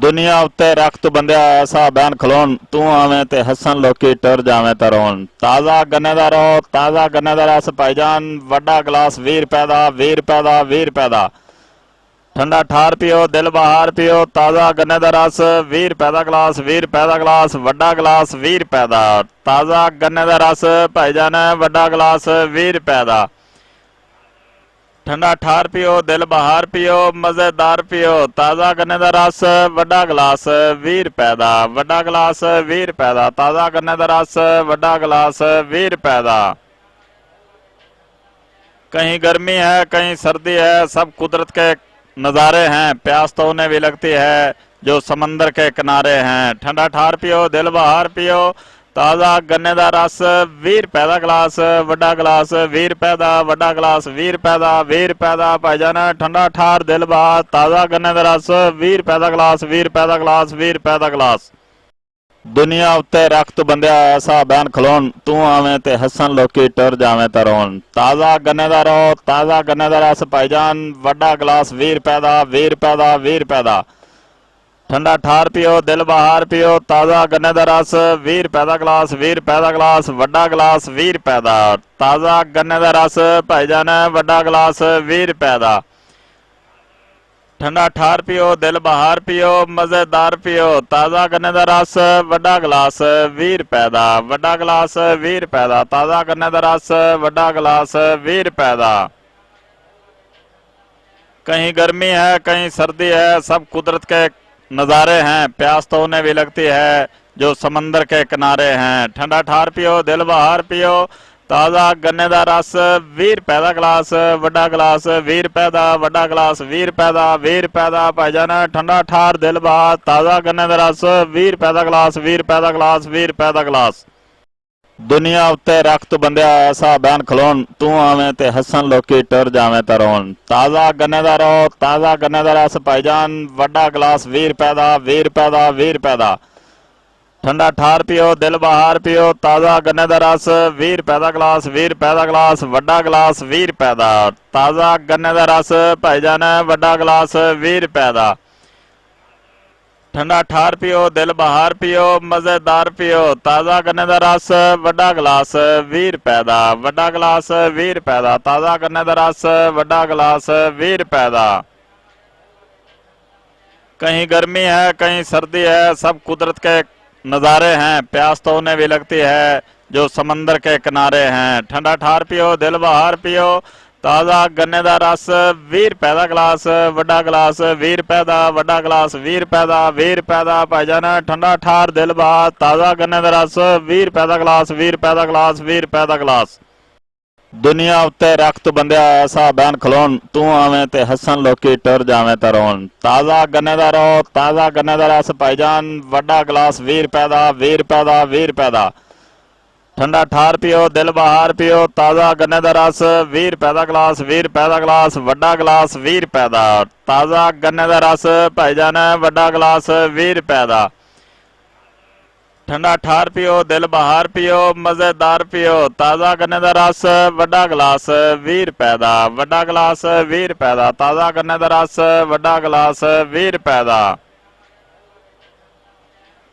दुनिया उत्ते रख तू बंदिया ऐसा बैन खलोन तू आवें ते हसन लोकी टुर जावें ते रोन। ताज़ा गन्ने दा रो ताज़ा गन्ने दा रस भाईजान वड्डा गिलास 20 रुपए दा 20 रुपए दा 20 रुपए दा। ठंडा ठार पियो दिल बहार पियो ताज़ा गन्ने दा रस 20 रुपए दा गिलास 20 रुपए दा गिलास वड्डा गिलास 20 रुपए दा। ताज़ा गन्ने दा रस भाईजान वड्डा गिलास 20 रुपए दा। ठंडा ठार पियो दिल बहार पियो मज़ेदार पियो ताज़ा गन्ने दा रस वड्डा गिलास 20 रुपए दा वड्डा गिलास 20 रुपए दा। ताज़ा गन्ने दा रस वड्डा गिलास 20 रुपए दा। कहीं गर्मी है कहीं सर्दी है सब कुदरत के नज़ारे हैं। प्यास तो उन्हें भी लगती है जो समंदर के किनारे हैं। ठंडा ठार पियो दिल बहार पियो ताज़ा गन्ने दा रस 20 रुपए दा गिलास वड्डा गिलास 20 रुपए दा वड्डा गिलास 20 रुपए दा 20 रुपए दा भाईजान। ठंडा ठार दिल बहार ताज़ा गन्ने दा रस 20 रुपए दा गिलास 20 रुपए दा गिलास 20 रुपए दा गिलास। दुनिया उत्ते रख तू बंदिया ऐसा बैन खलोन तू आवें ते हसन लोकी टुर जावें ते रोन। ताज़ा गन्ने दा रो ताज़ा गन्ने दा रस भाईजान वड्डा गिलास 20 रुपए दा 20 रुपए दा 20 रुपए दा। ठंडा ठार पियो दिल बहार पियो ताज़ा गन्ने दा रस 20 रुपए दा गिलास 20 रुपए दा गिलास वड्डा गिलास 20 रुपए दा। ताज़ा गन्ने दा रस भाईजान वड्डा गिलास 20 रुपए दा। ठंडा ठार पियो दिल बहार पियो मज़ेदार पियो ताज़ा गन्ने दा रस वड्डा गिलास 20 रुपए दा वड्डा गिलास 20 रुपए दा। ताज़ा गन्ने दा रस वड्डा गिलास 20 रुपए दा। कहीं गर्मी है कहीं सर्दी है सब कुदरत के नज़ारे हैं। प्यास तो उन्हें भी लगती है जो समंदर के किनारे हैं। ठंडा ठार पियो दिल बहार पियो ताज़ा गन्ने दा रस 20 रुपए दा गिलास वड्डा गिलास 20 रुपए दा वड्डा गिलास 20 रुपए दा 20 रुपए दा भाईजान। ठंडा ठार दिल बहार ताज़ा गन्ने दा रस 20 रुपए दा गिलास 20 रुपए दा गिलास 20 रुपए दा गिलास। दुनिया उत्ते रख तू बंदिया ऐसा बैन खलोन तू आवें ते हसन लोकी टुर जावें ते रोन। ताज़ा गन्ने दा रो ताज़ा गन्ने दा रस भाईजान वड्डा गिलास 20 रुपए दा 20 रुपए दा 20 रुपए दा। ठंडा ठार पियो दिल बहार पियो ताज़ा गन्ने दा रस 20 रुपए दा गिलास 20 रुपए दा गिलास वड्डा गिलास 20 रुपए दा। ताज़ा गन्ने दा रस भाईजान वड्डा गिलास 20 रुपए दा। ठंडा ठार पियो दिल बहार पियो मज़ेदार पियो ताज़ा गन्ने दा रस वड्डा गिलास 20 रुपए दा वड्डा गिलास 20 रुपए दा। ताज़ा गन्ने दा रस वड्डा गिलास 20 रुपए दा। कहीं गर्मी है कहीं सर्दी है सब कुदरत के नज़ारे हैं। प्यास तो उन्हें भी लगती है जो समंदर के किनारे हैं। ठंडा ठार पियो दिल बहार पियो ताज़ा गन्ने दा रस 20 रुपए दा गिलास वड्डा गिलास 20 रुपए दा वड्डा गिलास 20 रुपए दा 20 रुपए दा भाईजान। ठंडा ठार दिल बहार ताज़ा गन्ने दा रस 20 रुपए दा गिलास 20 रुपए दा गिलास 20 रुपए दा गिलास। दुनिया उत्ते रख तू बंदिया ऐसा बैन खलोन तू आवें ते हसन लोकी टुर जावें ते रोन। ताज़ा गन्ने दा रो ताज़ा गन्ने दा रस भाईजान वड्डा गिलास 20 रुपए दा 20 रुपए दा 20 रुपए दा। ठंडा ठार पियो दिल बहार पियो ताज़ा गन्ने दा रस 20 रुपए दा गिलास 20 रुपए दा गिलास वड्डा गिलास 20 रुपए दा। ताज़ा गन्ने दा रस भाईजान वड्डा गिलास 20 रुपए दा। ठंडा ठार पियो दिल बहार पियो मज़ेदार पियो ताज़ा गन्ने दा रस वड्डा गिलास 20 रुपए दा वड्डा गिलास 20 रुपए दा। ताज़ा गन्ने दा रस वड्डा गिलास 20 रुपए दा।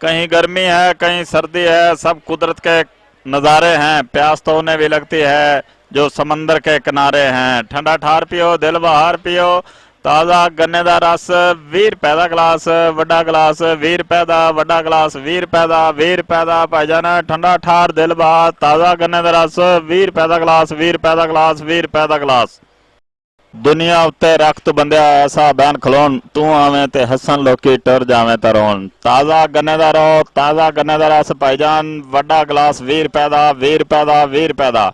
कहीं गर्मी है कहीं सर्दी है सब कुदरत के नज़ारे हैं। प्यास तो उन्हें भी लगती है जो समंदर के किनारे हैं। ठंडा ठार पियो दिल बहार पियो ताज़ा गन्ने दा रस 20 रुपए दा गिलास वड्डा गिलास 20 रुपए दा वड्डा गिलास 20 रुपए दा 20 रुपए दा भाईजान। ठंडा ठार दिल बहार ताज़ा गन्ने दा रस 20 रुपए दा गिलास 20 रुपए दा गिलास 20 रुपए दा गिलास। दुनिया उत्ते रख तू बंदिया ऐसा बैन खलोन तू आवें ते हसन लोकी टुर जावें ते रोन। ताज़ा गन्ने दा रो ताज़ा गन्ने दा रस भाईजान वड्डा गिलास 20 रुपए दा 20 रुपए दा 20 रुपए दा।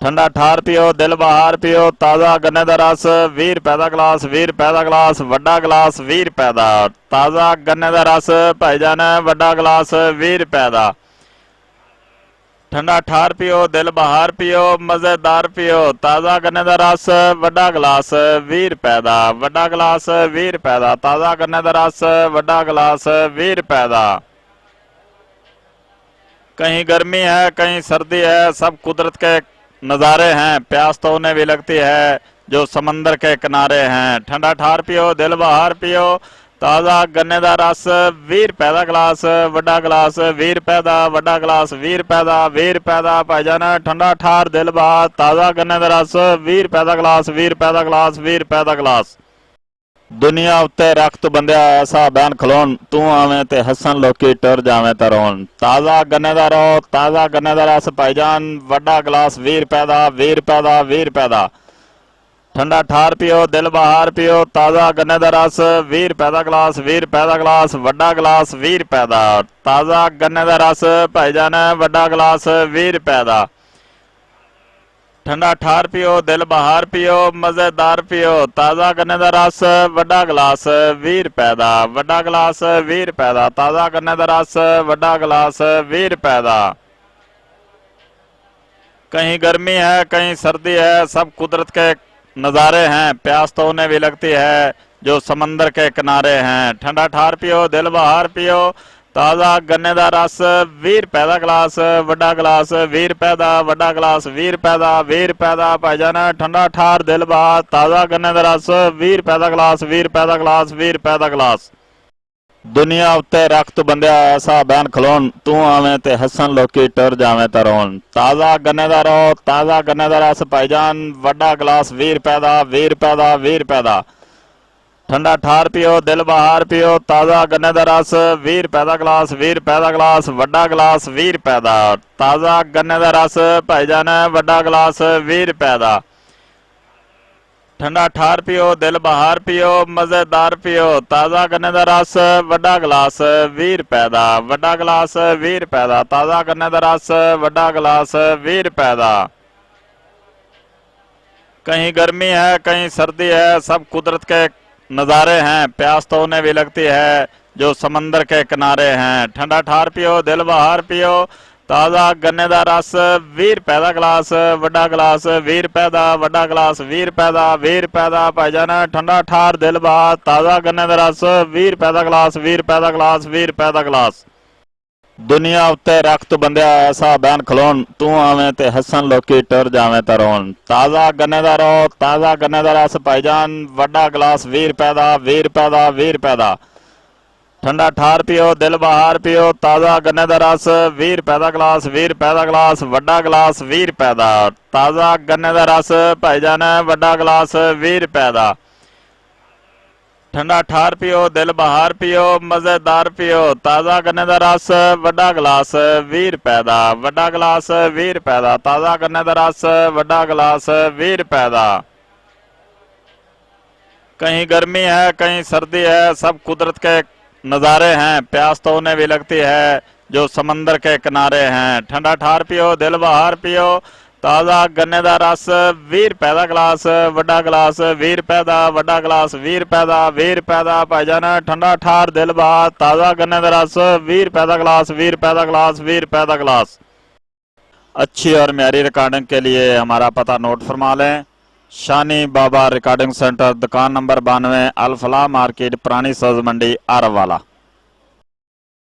ठंडा ठार पियो दिल बहार पियो ताज़ा गन्ने दा रस 20 रुपए दा गिलास 20 रुपए दा गिलास वड्डा गिलास 20 रुपए दा। ताज़ा गन्ने दा रस भाईजान वड्डा गिलास 20 रुपए दा। ठंडा ठार पियो दिल बहार पियो मज़ेदार पियो ताज़ा गन्ने दा रस वड्डा गिलास 20 रुपए दा वड्डा गिलास 20 रुपए दा। ताज़ा गन्ने दा रस वड्डा गिलास 20 रुपए दा। कहीं गर्मी है कहीं सर्दी है सब कुदरत के नज़ारे हैं। प्यास तो उन्हें भी लगती है जो समंदर के किनारे हैं। ठंडा ठार पियो दिल बहार पियो ਤਾਜ਼ਾ ਗੰਨੇ ਦਾ ਰਸ 20 ਰੁਪਏ ਦਾ ਗਲਾਸ, ਵੱਡਾ ਗਲਾਸ 20 ਰੁਪਏ ਦਾ, ਵੱਡਾ ਗਲਾਸ 20 ਰੁਪਏ ਦਾ, 20 ਰੁਪਏ ਦਾ ਭਾਈਜਾਨ ਠੰਡਾ ਠਾਰ ਦਿਲ ਬਾਤ। ਤਾਜ਼ਾ ਗੰਨੇ ਦਾ ਰਸ 20 ਰੁਪਏ ਦਾ ਗਲਾਸ, 20 ਰੁਪਏ ਦਾ ਗਲਾਸ, 20 ਰੁਪਏ ਦਾ ਗਲਾਸ। ਦੁਨੀਆ ਉੱਤੇ ਰੱਖ ਤੂੰ ਬੰਦਿਆ ਐਸਾ ਬੈਨ ਖਲੋਣ, ਤੂੰ ਆਵੇਂ ਤੇ ਹੱਸਣ ਲੋਕੀ ਟੁਰ ਜਾਵੇਂ ਤੇ ਰੋਣ। ਤਾਜ਼ਾ ਗੰਨੇ ਦਾ ਰੋ, ਤਾਜ਼ਾ ਗੰਨੇ ਦਾ ਰਸ ਭਾਈਜਾਨ, ਵੱਡਾ ਗਲਾਸ 20 ਰੁਪਏ ਦਾ, 20 ਰੁਪਏ ਦਾ, 20 ਰੁਪਏ ਦਾ। ਠੰਡਾ ਠਾਰ ਪਿਓ, ਦਿਲ ਬਹਾਰ ਪਿਓ। ਤਾਜ਼ਾ ਗੰਨੇ ਦਾ ਰਸ 20 ਰੁਪਏ ਦਾ ਗਲਾਸ, 20 ਰੁਪਏ ਦਾ ਗਲਾਸ, ਵੱਡਾ ਗਲਾਸ 20 ਰੁਪਏ ਦਾ। ਤਾਜ਼ਾ ਗੰਨੇ ਦਾ ਰਸ ਭਾਈਜਾਨ, ਵੱਡਾ ਗਲਾਸ 20 ਰੁਪਏ ਦਾ। ठंडा ठार पियो, दिल बहार पियो, मजेदार पियो। ताज़ा गन्ने का रस वड्डा गिलास 20 रुपए का, वड्डा गिलास 20 रुपए का। ताज़ा गन्ने का रस वड्डा गिलास 20 रुपए का। कहीं गर्मी है कहीं सर्दी है, सब कुदरत के नज़ारे हैं। प्यास तो उन्हें भी लगती है जो समंदर के किनारे हैं। ठंडा ठार पियो, दिल बहार पियो। ताज़ा गन्ने का रस 20 रुपए का गिलास, वड्डा गिलास 20 रुपए का, वड्डा गिलास 20 रुपए का, 20 रुपए का भाईजान ठंडा ठार दिल बहार। ताज़ा गन्ने का रस 20 रुपए का गिलास, 20 रुपए का गिलास, 20 रुपए का गिलास। दुनिया उत्ते रख तू बंदिया ऐसा बैन खलोन, तू आवें ते हसन लोकी टुर जावें ते रोन। ताज़ा गन्ने का रो, ताज़ा गन्ने का रस भाईजान, वड्डा गिलास 20 रुपए का, 20 रुपए का, 20 रुपए का। ठंडा ठार पियो, दिल बहार पियो। ताज़ा गन्ने का रस 20 रुपए का गिलास, 20 रुपए का गिलास, वड्डा गिलास 20 रुपए का। ताज़ा गन्ने का रस भाईजान, वड्डा गिलास 20 रुपए का। ठंडा ठार पियो, दिल बहार पियो, मजेदार पियो। ताज़ा गन्ने का रस वड्डा गिलास 20 रुपए का, वड्डा गिलास 20 रुपए का। ताज़ा गन्ने का रस वड्डा गिलास 20 रुपए का। कहीं गर्मी है कहीं सर्दी है, सब कुदरत के नज़ारे हैं। प्यास तो उन्हें भी लगती है जो समंदर के किनारे हैं। ठंडा ठार पियो, दिल बहार पियो। ताज़ा गन्ने का रस 20 रुपए का गिलास, वड्डा गिलास 20 रुपए का, वड्डा गिलास 20 रुपए का, 20 रुपए का भाईजान ठंडा ठार दिल बहार। ताज़ा गन्ने का रस 20 रुपए का गिलास, 20 रुपए का गिलास, 20 रुपए का गिलास। दुनिया उत्ते रख तू बंदिया ऐसा बैन खलोन, तू आवें ते हसन लोकी टुर जावें ते रोन। ताज़ा गन्ने का रो, ताज़ा गन्ने का रस भाईजान, वड्डा गिलास 20 रुपए का, 20 रुपए का, 20 रुपए का। ठंडा ठार पियो, दिल बहार पियो। ताज़ा गन्ने का रस 20 रुपए का गिलास, 20 रुपए का गिलास, वड्डा गिलास 20 रुपए का। ताज़ा गन्ने का रस भाईजान, वड्डा गिलास 20 रुपए का। ठंडा ठार पियो, दिल बहार पियो, मजेदार पियो। ताज़ा गन्ने का रस वड्डा गिलास 20 रुपए का, वड्डा गिलास 20 रुपए का। ताज़ा गन्ने का रस वड्डा गिलास 20 रुपए का। कहीं गर्मी है कहीं सर्दी है, सब कुदरत के नज़ारे हैं। प्यास तो उन्हें भी लगती है जो समंदर के किनारे हैं। ठंडा ठार पियो, दिल बहार पियो। ताज़ा गन्ने का रस 20 रुपए का गिलास, वड्डा गिलास 20 रुपए का, वड्डा गिलास 20 रुपए का, 20 रुपए का भाईजान ठंडा ठार दिल बहार। ताज़ा गन्ने का रस 20 रुपए का गिलास, 20 रुपए का गिलास, 20 रुपए का गिलास। अच्छी और म्यारी रिकॉर्डिंग के लिए हमारा पता नोट फरमा लें। शानी बाबा रिकॉर्डिंग सेंटर, दुकान नंबर 92, अल फलाह मार्केट, पुरानी सब्ज मंडी, आरव वाला।